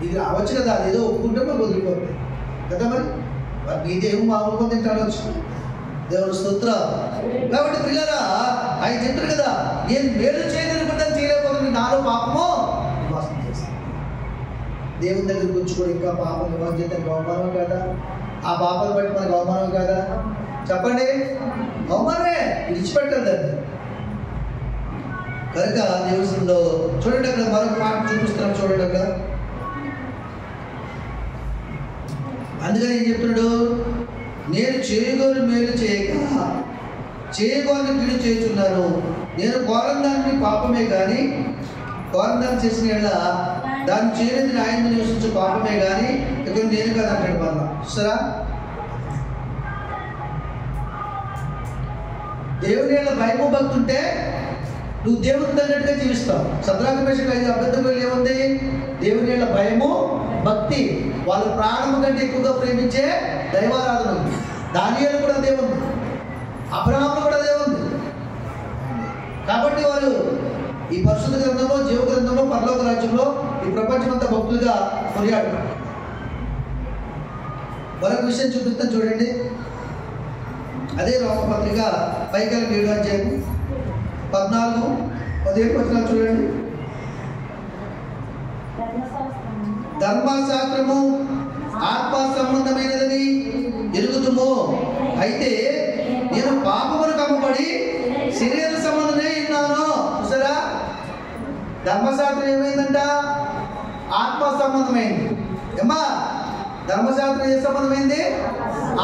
ఇది రావచ్చు కదా, అదేదో ఒప్పుకుంటే మాకు వదిలిపోతుంది కదా. మరి మీదేమో మామూలుగా తింటాడవచ్చు. దేవుని స్తోత్రం. కాబట్టి పిల్లరా ఆయన తింటారు కదా, నేను మేలు చేయగలుగుతాను, చేయలేకపోతుంది, నాలో పాపమో నివాసం చేస్తాను. దేవుని దగ్గరికి వచ్చి కూడా ఇంకా పాపం నివాసం చేస్తే అవమానం కదా? ఆ పాపాలు బట్టి మనకు అవమానం కదా? చెప్పండి. అవమానమే, విడిచిపెట్టండి. కనుక దేవునిలో చూడండి, అక్కడ మరొక మాట చూపిస్తున్నాం. చూడండి అక్కడ, అందుకని ఏం చెప్తున్నాడు? నేను చేయగోని మేలు చేయక చేయగోని కీడు చేయుచున్నాను. నేను కోరందాన్ని పాపమే కానీ, కోరందాన్ని చేసిన దాన్ని చేయలేదు ఆయన నివసించే పాపమే కానీ ఇక్కడ నేను కదా అంటాడు. మళ్ళా చూసారా, దేవుని ఏళ్ళ భయము భక్తి ఉంటే నువ్వు దేవుని తగ్గట్టుగా జీవిస్తావు. శద్రాకు మేషకు 5 అబద్ధగోయలు ఏముంది? దేవుని ఏళ్ళ భయము భక్తి, వాళ్ళ ప్రాణము కంటే ఎక్కువగా ప్రేమించే దైవారాధన ఉంది. దానియేలు కూడా అదే ఉంది, అబ్రహాము కూడా అదే ఉంది. కాబట్టి వారు ఈ పరిశుద్ధ గ్రంథంలో, జీవ గ్రంథంలో, పరలోక రాజ్యంలో ఈ ప్రపంచమంతా భక్తులుగా కొనియాడుతారు. మరొక విషయం చూపిస్తాను చూడండి. అదే రోమపత్రిక 5:7 14-15 చూడండి. ధర్మశాస్త్రము ఆత్మ సంబంధమైనదని ఎరుగుతుము, అయితే నేను పాపమును కమ్మబడి శరీర సంబంధమే ఉన్నాను. చూసారా, ధర్మశాస్త్రం ఏమైందంట? ఆత్మ సంబంధమైంది. ఏమ్మా, ధర్మశాస్త్రం ఏ సంబంధమైంది?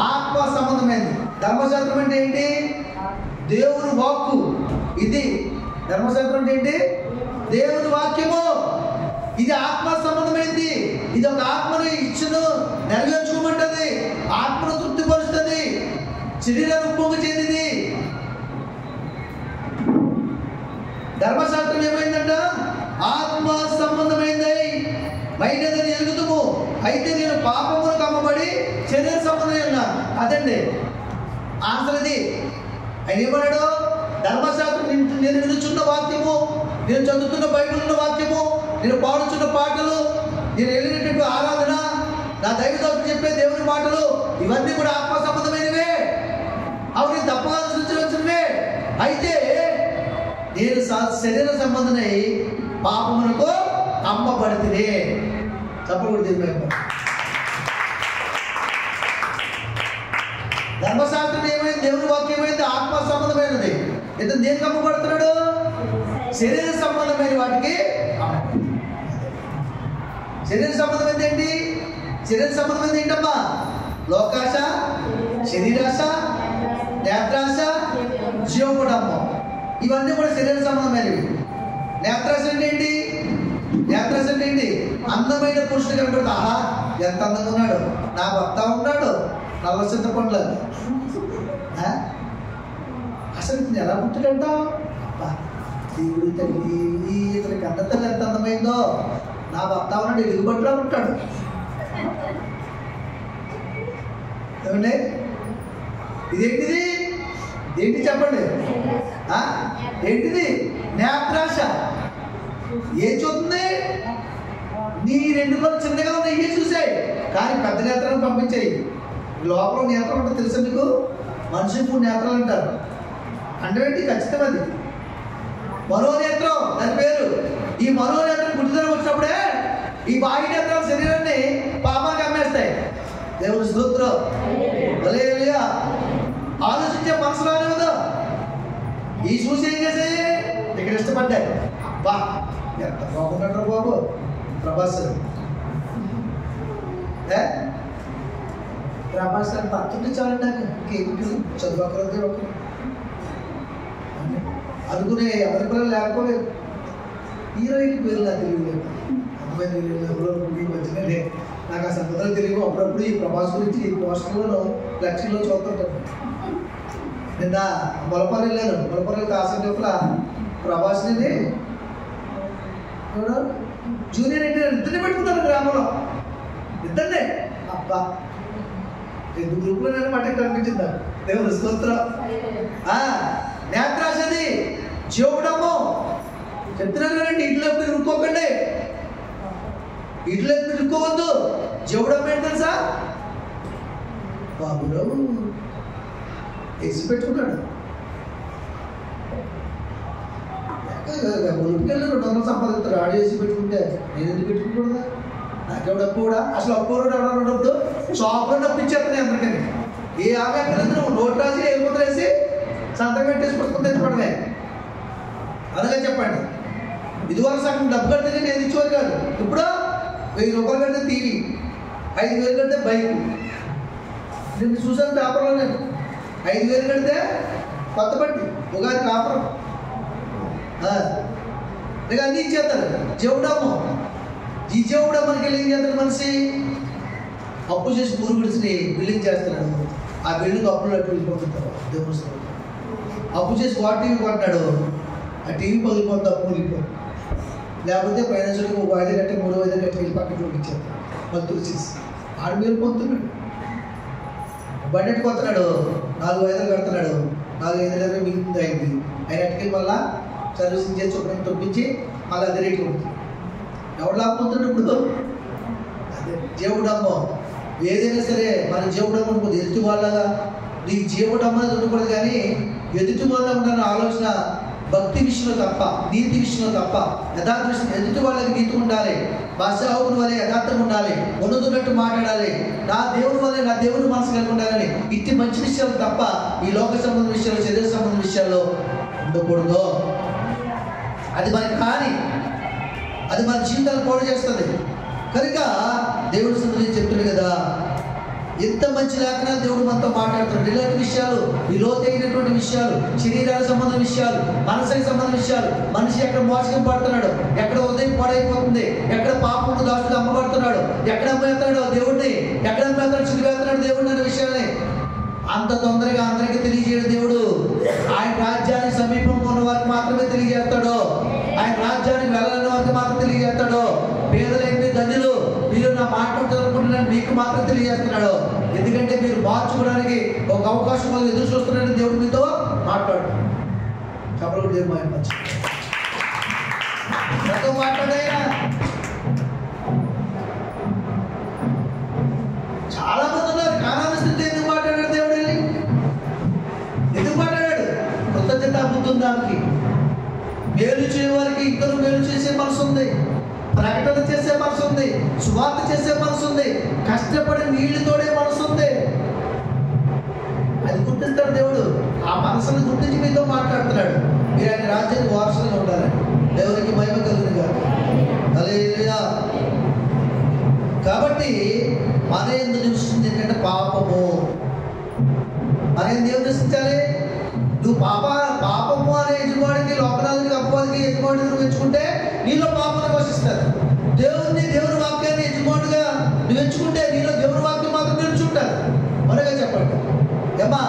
ఆత్మ సంబంధమైంది. ధర్మశాస్త్రం అంటే ఏంటి? దేవుని వాక్కు. ఇది ధర్మశాస్త్రం అంటే ఏంటి? దేవుని వాక్యము. ఇది ఆత్మ సంబంధమైంది. ఇది ఒక ఆత్మను ఇచ్చును నెరవేర్చుకోమంటది, ఆత్మను తృప్తిపరుస్తుంది, శరీరాన్ని ఉప్పొంగు చెందింది. ధర్మశాస్త్రం ఏమైందంట? ఆత్మ సంబంధమైంది. మైనదని ఎరుగుతుము, అయితే నేను పాపమును కమ్మబడి శరీర సంబంధమై ఉన్నాను. అదండి ఆన్సర్. ఇది ఆయన ఏమన్నాడు? ధర్మశాస్త్రం నేను వినుచున్న వాక్యము, నేను చదువుతున్న బైబిల్ ఉన్న వాక్యము, నేను పాడుచున్న పాటలు, నేను వెళ్ళినటువంటి ఆరాధన, నా దైవదోషం చెప్పే దేవుని మాటలు ఇవన్నీ కూడా ఆత్మ సంబంధమైనవే, అవి తప్పగా సూచించవచ్చువే. అయితే నేను శరీర సంబంధమై పాపమునకు అమ్మబడితే చెప్పకూడదు. ధర్మశాస్త్రం ఏమైంది? దేవుని వాక్యం ఏమైంది? ఆత్మ సంబంధమైనది. ఇతను దేనికి అమ్మబడుతున్నాడు? శరీర సంబంధమైన వాటికి. శరీర సంబంధమైనది ఏంటి? శరీర సంబంధమైనది ఏంటమ్మా? లోకాశ, శరీరాశ, నేత్రాశ, జీవకుడమ్మం, ఇవన్నీ కూడా శరీర సంబంధమైనవి. నేత్రాశ అంటే ఏంటి? నేత్రాశ అంటే ఏంటి? అందమైన పురుషుడు కనబడుతుంది. ఆహా ఎంత అందంగా ఉన్నాడు, నా భర్త ఉన్నాడు, నల్ల చింతపండ్లు. అసలు ఇతను ఎలా పుట్టాడంటావు? దేవుడు తల్లి, ఇతనికి అన్న తల్లి ఎంత అందమైందో, నా భర్త ఉన్నాడు, ఎలుగుబట్లా ఉంటాడు. ఏమండి ఇదేంటిది? ఏంటి చెప్పండి? ఏంటిది? నేత్రాశ. ఏం చూస్తుంది? నీ రెండు పనులు చిన్నగా ఉన్నాయి, ఇవే చూసాయి, కానీ పెద్ద నేత్రాలను పంపించాయి. లోపల నేత్రం అంటే తెలుసా మీకు? మనిషికి 3 నేత్రాలు అంటారు. అంటే ఖచ్చితం అది మనోనేత్రం, దాని పేరు. ఈ మనోనేత్రం గుడ్డితనం వచ్చినప్పుడే ఈ బాహ్య నేత్రాలు శరీరాన్ని పాపానికి అమ్మేస్తాయి. దేవుని స్తోత్రం. హల్లెలూయా. ఆలోచించే మనసు రాని కదా. ఈ చూసి ఏం చేసాయి? ఇక్కడ ఇష్టపడ్డాయి. అబ్బా ఎంత బాగున్నాడు బాబు ప్రభాస్. ప్రభాస్ అని పత్తుంటే చాలండి నాకు ఇంకేమిటి చదువుకోలేదు అనుకునే ఎవరి పిల్లలు లేకపోలేదు. హీరోయిన్ పేరు నాకు తెలియలేదు. అందమైన ఈ మధ్యనే నాకు ఆ సంగతులు తెలియదు. అప్పుడప్పుడు ఈ ప్రభాస్ గురించి ఈ పోస్టర్లలో లక్షల్లో చూస్తుంటాను. నిన్న మొలపల్లి వెళ్ళాను. మొలపల్లి కాసేపట్ల ప్రభాస్ని జూనియర్ ఎన్టీఆర్ ఇద్దరిని పెట్టుకున్నారు గ్రామంలో. ఇద్దరినే. అబ్బా 2 గ్రూపులు నేను మాట కనిపించిందా? దేవుని స్తోత్రం. నేత్రాశది, జీవడము చెప్తున్నాను కదండి. ఇంట్లో మీరు ఇరుక్కోకండి, ఇంట్లో మీరు ఇరుక్కోవద్దు. జీవడం ఏంటి తెలుసా? బాబురావు వేసి పెట్టుకున్నాడు. ఒలిపికెళ్ళి 200 సంపాదిస్తాడు. ఆడు వేసి పెట్టుకుంటే నేను ఎందుకు పెట్టుకోకూడదా? నాకెవడు అప్పు కూడా అసలు అప్పు ఎవడప్పుడు షాప్లో నప్పించేస్తాను అందరికీ. ఏ ఆమె నువ్వు నోట్ రాసి ఏ ముద్ర వేసి సంతకం పెట్టేసి పుస్తకం తెచ్చుకోవడమే. అందుకని చెప్పండి. ఇదివరకు సగం డబ్బు కడితే నేను ఇచ్చేవారు కాదు. ఇప్పుడు 1000 రూపాయలు కడితే టీవీ, 5000 కడితే బైక్. నేను చూసాను పేపర్లో. నేను 5000 కడితే కొత్త బట్టి ఉగాది కాపురం. ఇక అన్నీ ఇచ్చేస్తారు. జీవుడమ్మ, ఈ జీవుడమ్మకి వెళ్ళి ఏం చేస్తాడు మనిషి? అప్పు చేసి ఊరు విడిచి బిల్డింగ్ చేస్తున్నాడు. ఆ బిల్డింగ్ అప్పులు అట్టు వెళ్ళిపోతుంటారు. దేవుడు అప్పు చేసి వాటి టీవీ కొంటాడు. ఆ టీవీ పగిలిపోతుంది, అప్పు వెళ్ళిపోతుంది. లేకపోతే ఫైనాన్షియల్గా 1 5 కట్టి 3 5 కట్టి వెళ్ళి పక్కన చూపించారు. వాళ్ళు తుడిచేసి ఆడు మీరు పొందుతున్నాడు. బడ్జెట్ కొత్తనాడు, 4 5 కడుతున్నాడు. 4 5 మిగులుతుంది అయింది. ఆయన అటుకెళ్ళి మళ్ళా సర్వీసింగ్ చేసి చూడడం తప్పించి మళ్ళీ అదే రేటు ఉంటుంది. ఎవడు లాభపోతున్నాడు ఇప్పుడు? అదే జీవుడమ్మ. ఏదైనా సరే మన జీవుడమ్మ అనుకోదు. ఎదుటి వాళ్ళగా నీకు జీవుడమ్మ ఉండకూడదు, కానీ ఎదుటి వాళ్ళ ఉన్న ఆలోచన భక్తి విషయంలో తప్ప, నీతి విషయంలో తప్ప, యథార్థ విషయం. ఎదుటి వాళ్ళకి నీతి ఉండాలి, భాషాహుని వల్లే యథార్థం ఉండాలి, ఉన్నదున్నట్టు మాట్లాడాలి. నా దేవుని వల్లే నా దేవుని మనసు కలిగి ఉండాలని ఇట్టి మంచి విషయాలు తప్ప ఈ లోక సంబంధ విషయాలు, శరీర సంబంధ విషయాల్లో ఉండకూడదు. అది మనకి కానీ అది మన జీవితాలు పాడు చేస్తుంది. కనుక దేవుడి సందర్భంగా చెప్తున్నాడు కదా, ఎంత మంచి లేఖనాలు దేవుడు మనతో మాట్లాడుతున్నాడు. ఇలాంటి విషయాలు, ఈ లోతైనటువంటి విషయాలు, శరీరాల సంబంధ విషయాలు, మనసుకి సంబంధ విషయాలు. మనిషి ఎక్కడ మోసకం పడుతున్నాడు, ఎక్కడ ఉదయం పాడైపోతుంది, ఎక్కడ పాపము దాచుకు అమ్మబడుతున్నాడు, ఎక్కడ అమ్మేస్తాడో దేవుడిని, ఎక్కడ అమ్మేస్తాడు చిలివేస్తున్నాడు దేవుడిని అనే విషయాన్ని అంత తొందరగా అందరికీ తెలియజేయడు దేవుడు. ఆయన రాజ్యానికి సమీపంలో ఉన్న వారికి మాత్రమే తెలియజేస్తాడు. ఆయన రాజ్యానికి వెళ్ళని వారికి మాత్రం తెలియజేస్తాడు. పేదలైతే ధన్యులు, మీరు నా మాట్లాడుతున్నప్పుడు మీకు మాత్రం తెలియజేస్తున్నాడు. ఎందుకంటే మీరు మార్చుకోవడానికి ఒక అవకాశం వల్ల ఎదురు చూస్తున్నాడని దేవుడు మీతో మాట్లాడు. చెప్పలు దేవుడు మాట్లాడాయన బుద్ధి ఉంది ఆమెకి. మేలు చేయవారికి ఇద్దరు మేలు చేసే మనసు ఉంది, ప్రకటన చేసే మనసు ఉంది, సువార్త చేసే మనసు ఉంది, కష్టపడి నీళ్లు తోడే మనసు ఉంది. అది గుర్తిస్తాడు దేవుడు. ఆ మనసును గుర్తించి మీతో మాట్లాడుతున్నాడు. మీరు ఆయన రాజ్యానికి వారసులుగా ఉండాలని. దేవునికి మహిమ కలుగును గాక. హల్లెలూయా. కాబట్టి మన యందు నివసించింది ఏంటంటే పాపము. మన యందు ఏం నివసించాలి? నువ్వు పాపము అనే యజమానికి, లోకనాథునికి, అపవాదికి యజమానికి నువ్వు ఎంచుకుంటే నీలో పాపం నివసిస్తారు. దేవుని వాక్యాన్ని యజమానుగా నువ్వు ఎంచుకుంటే నీలో దేవుని వాక్యం మాత్రం నిలుచుంటారు. మరొక చెప్పండి ఏమ్మా,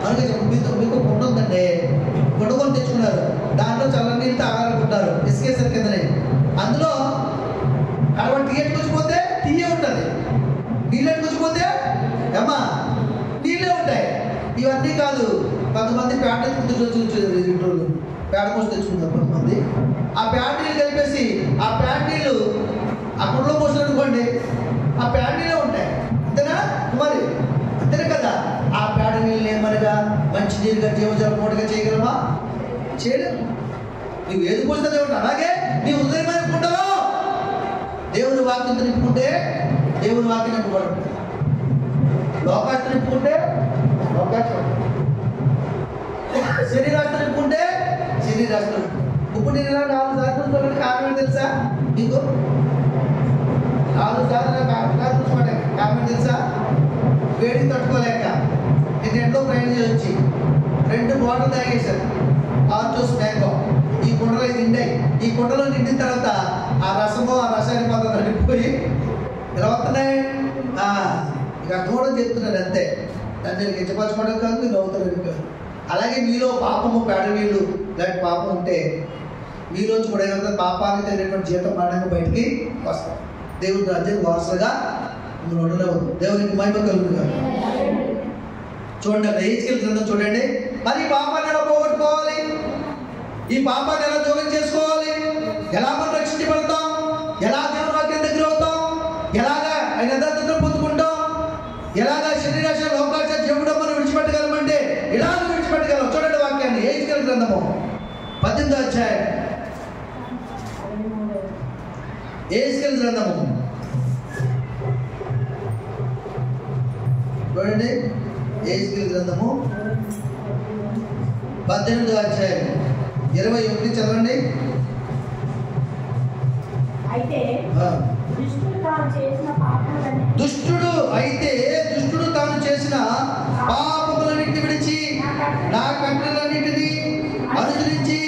మరొక చెప్పండి. మీకు కుండ ఉందండి, కుండ కొని తెచ్చుకున్నారు, దాంట్లో చల్లని నీళ్ళు తాగాలనుకుంటారు, ఇసుకేసారు కిందనే. అందులో కాబట్టి టీ ఎట్టుకొచ్చిపోతే టీయే ఉంటుంది, నీళ్ళు ఎట్టుకొచ్చిపోతే ఏమ్మా నీళ్ళే ఉంటాయి. ఇవన్నీ కాదు. కొంతమంది పేడ ఇంటర్వ్యూలు పేడ కోసం తెచ్చుకుంటారు. కొంతమంది ఆ పేడ నీళ్ళు కలిపేసి ఆ పేడ నీళ్ళు ఆ కుండలో పోసిన అనుకోండి, ఆ పేడ నీళ్ళే ఉంటాయి. అంతేనా? మరి అంతేనే కదా. ఆ పేడ నీళ్ళు ఏమనగా మంచి నీరుగా జీవజలమూటగా చేయగలమా? చేయలేము. నువ్వు ఏది పోస్తే దేవుడు. అలాగే నీ ఉదయమైన కుండలో దేవుని వాక్యం నింపుకుంటే దేవుని వాక్యం నింపబడుతుంది. లోకాన్ని నింపుకుంటే లోకాన్ని, శరీరాన్ని నింపుకుంటే శరీరాన్ని. ఇప్పుడు నేను ఇలా 4 సార్లు కారణం తెలుసా మీకు? 4 సార్లు కారణం తెలుసా? వేడికి తట్టుకోలేక నేను ఎంతో ప్రయాణం చేయొచ్చి 2 బాటిల్ తాగేశాను. ఆర్టోస్ మ్యాంగో. ఈ కుండలో ఇది నిండాయి. ఈ కుండలో నిండిన తర్వాత ఆ రసము, ఆ రసాయన పదార్థాలు నిండిపోయి ఇలా వస్తున్నాయి. ఇక అర్థం చెప్తున్నాను అంతే. దాన్ని నేను కించపరచుకోవడం కాదు, మీరు నవ్వుతారు కాదు. అలాగే మీలో పాపము, పేడ నీళ్ళు ఇలాంటి పాపం ఉంటే మీలోంచి కూడా ఏమవుతుంది? పాపానికి తగినటువంటి జీతం మరణంగా బయటికి వస్తాం. దేవుడి రాజ్యానికి వారసులుగా మీరు ఉండలేవు. దేవునికి మహిమ కలుగుతుంది కాదు. చూడండి, హెచ్కేల్ గ్రంథం చూడండి. మరి ఈ పాపాన్ని ఎలా పోగొట్టుకోవాలి? ఈ పాపాన్ని ఎలా దూరం చేసుకోవాలి? ఎలా మనం రక్షించబడతాం? ఎలా దేవుని వాక్యం దగ్గర అవుతాం? ఎలాగా ఆయన యథార్థతను పొందుకుంటాం? ఎలాగా శరీరాశ, లోకాశ, దేవుడు మనం విడిచిపెట్టగలమంటే ఇలాగ విడిచిపెట్టగలం. చూడండి వాక్యాన్ని. హెచ్కేల్ గ్రంథము 18వ అధ్యాయం. హెచ్కేల్ గ్రంథము చూడండి. హెచ్కేల్ గ్రంథము 18వ అధ్యాయం 21 చదవండి. దుష్టుడు తాను చేసిన పాపములన్నిటిని విడిచి నా కట్టలన్నిటిని అనుసరించి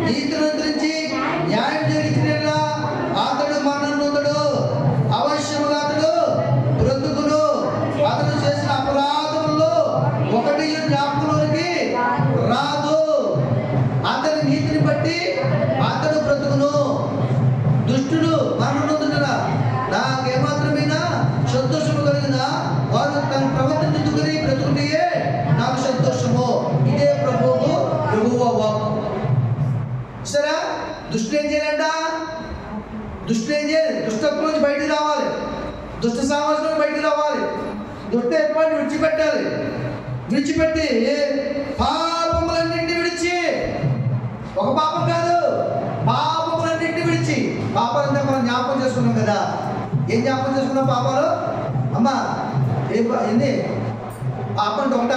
నీతిని అనుసరించి న్యాయం జరిగిన అతడు మరణముందుడు. అవశ్యముగా అతడు బ్రతుకును. అతడు చేసిన అపరాధముల్లో ఒకటి జ్ఞాపకంలోనికి రాదు. అతని నీతిని బట్టి అతడు బ్రతుకును. దుష్టుడు మరణముందుడా నాకేమాత్రమైనా సంతోషము కలిగిన వారు తన ప్రవర్తించుకుని బ్రతుకునియే నాకు సంతోషము. ఇదే ప్రభువు వాక్కు. సరే, దుష్టుడు ఏం చేయాలంట? దుష్టుడు ఏం చేయాలి? దుష్టత్వం నుంచి బయటికి రావాలి. దుష్ట సామాజిక బయటికి రావాలి. దుష్ట ఎటువంటి విడిచిపెట్టాలి. విడిచిపెట్టి పాపములన్నింటినీ విడిచి, ఒక పాపం కాదు, పాపములన్నింటినీ విడిచి. పాపాలంతా మనం జ్ఞాపకం చేసుకున్నాం కదా. ఏం జ్ఞాపకం చేసుకున్నాం? పాపాలు అమ్మా ఎన్ని? పాపం అంటే 1,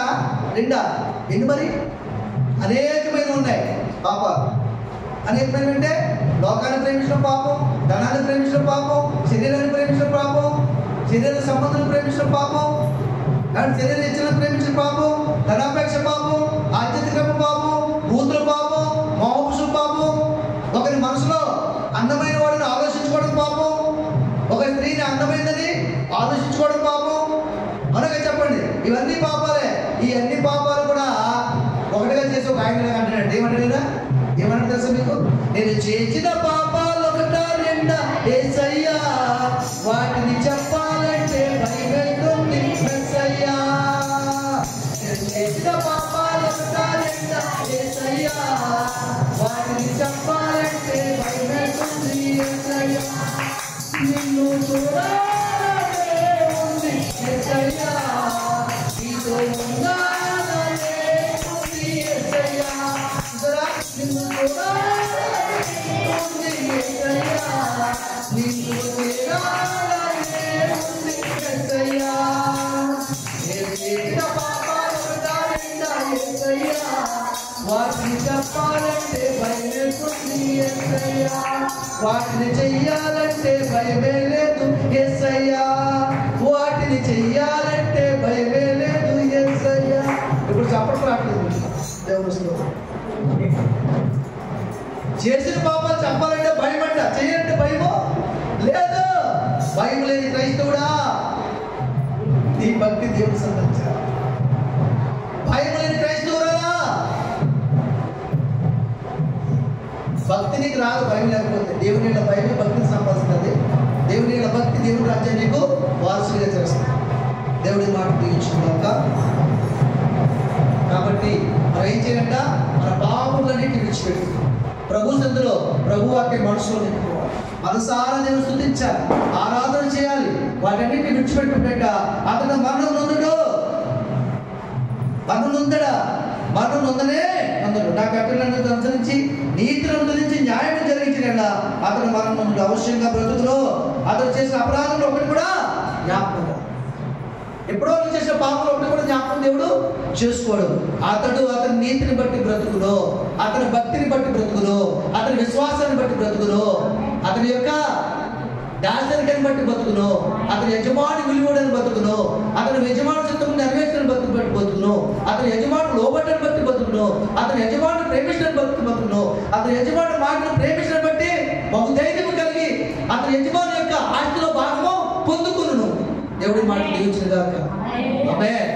2, ఎన్ని? మరి అనేకమైన ఉన్నాయి పాపాలు. అనేకమైన అంటే లోకాన్ని ప్రేమించడం పాపం, ధనాన్ని ప్రేమించడం పాపం, శరీరాన్ని ప్రేమించడం పాపం, శరీర సంబంధాన్ని ప్రేమించడం పాపం, శరీర ఇచ్చలను ప్రేమించడం పాపం, ధనాపేక్ష పాపం, ఆధ్యాత్మిక పాపం, భూతుల పాపం, మోహపుషం పాపం, ఒకరి మనసులో అందమైన వాడిని ఆలోచించుకోవడం పాపం, ఒక స్త్రీని అందమైందని ఆలోచించుకోవడం పాపం. అనగా చెప్పండి, ఇవన్నీ పాపాలే. ఈ అన్ని పాపాలు కూడా ఒకటిగా చేసి ఒక ఆయన అంటున్నాడు. ఏమంటాడు? ఏమన్నా తెలుసా మీకు? నేను చేసిన పాపాలు 1, 2 యేసయ్యా, వాటిని చెప్పాలంటే భయపెడుతుంది యేసయ్యా. నేను చేసిన పాపాలు 1, 2 యేసయ్యా, వాటిని చెప్పాలంటే భయపెడుతుంది యేసయ్యా. నిన్ను చూడాలనే ఉంది యేసయ్యా, నీతో ఉండాలనే ఉంది యేసయ్యా. నిన్ను చూడాలని ఉంది యేసయ్యా, నిన్ను చేరాలని ఉంది యేసయ్యా, నేను చేసిన పాపాలుగా నిండా యేసయ్యా, వాటిని చెప్పాలంటే భయమేస్తుంది యేసయ్యా, వాటిని చెయ్యాలంటే భయమే లేదు యేసయ్యా, వాటిని చెయ్యాలంటే భయమే లేదు యేసయ్యా. ఇప్పుడు చెప్పడం రావట్లేదు దేవుని స్తోత్రం. చేసిన పాపాలు చెప్పాలంటే భయం అంట, చేయాలంటే భయమో లేదు. భయం లేని క్రైస్తవుడా నీ భక్తి దేవుని సంతరించాలి. భయం లేని క్రైస్తవురా భక్తి నీకు రాదు భయం లేకపోతే. దేవుని యొక్క భయమే భక్తిని సంపాదిస్తుంది. దేవుని యొక్క భక్తి దేవుని రాజ్యం నీకు వారసుడిగా చేస్తుంది. దేవుడి మాట దీవించుకున్నాక కాబట్టి మనం ఏం చేయాలంట, మన పాపములన్నింటినీ విడిచిపెట్టి ప్రభు సందులో ప్రభు వాక్య మనసులో నింపుకోవాలి. మనసారా దేవుని స్తుతించాలి, ఆరాధన చేయాలి. వాటన్నింటినీ విడిచిపెట్టుకుంట అతను మరణం నొందుడు, మరణం నొందడా, మరణం నొందనే నొందడు. నా కట్టలను అనుసరించి నీతిని అనుసరించి న్యాయం జరిగించిన అతను మరణం నొందుడు. అవశ్యంగా బ్రతుకులో అతను చేసిన అపరాధంలో ఒకటి కూడా జ్ఞాపకం, ఎప్పుడో చేసిన పాపంలో ఒకటి కూడా జ్ఞాపకం దేవుడు చేసుకోడు. అతడు అతని నీతిని బట్టి బ్రతుకులో, అతని భక్తిని బట్టి బ్రతుకులో, అతని విశ్వాసాన్ని బట్టి బ్రతుకులో, అతని యొక్క దాసరికని బట్టి బతుకును, అతని యజమాని విలువడని బతుకును, అతని యజమాని చిత్తము నెరవేర్చని బట్టి బతుకును, అతని యజమాని లోబట్టని బట్టి బతుకును, అతని యజమాని ప్రేమించిన బట్టి బతుకును, అతని యజమాని మాటను ప్రేమించిన బట్టి బహు ధైర్యం కలిగి అతని యజమాని యొక్క ఆస్తిలో భాగము పొందుకును. దేవుడి మాట దీవించిన గాక. ఆమేన్.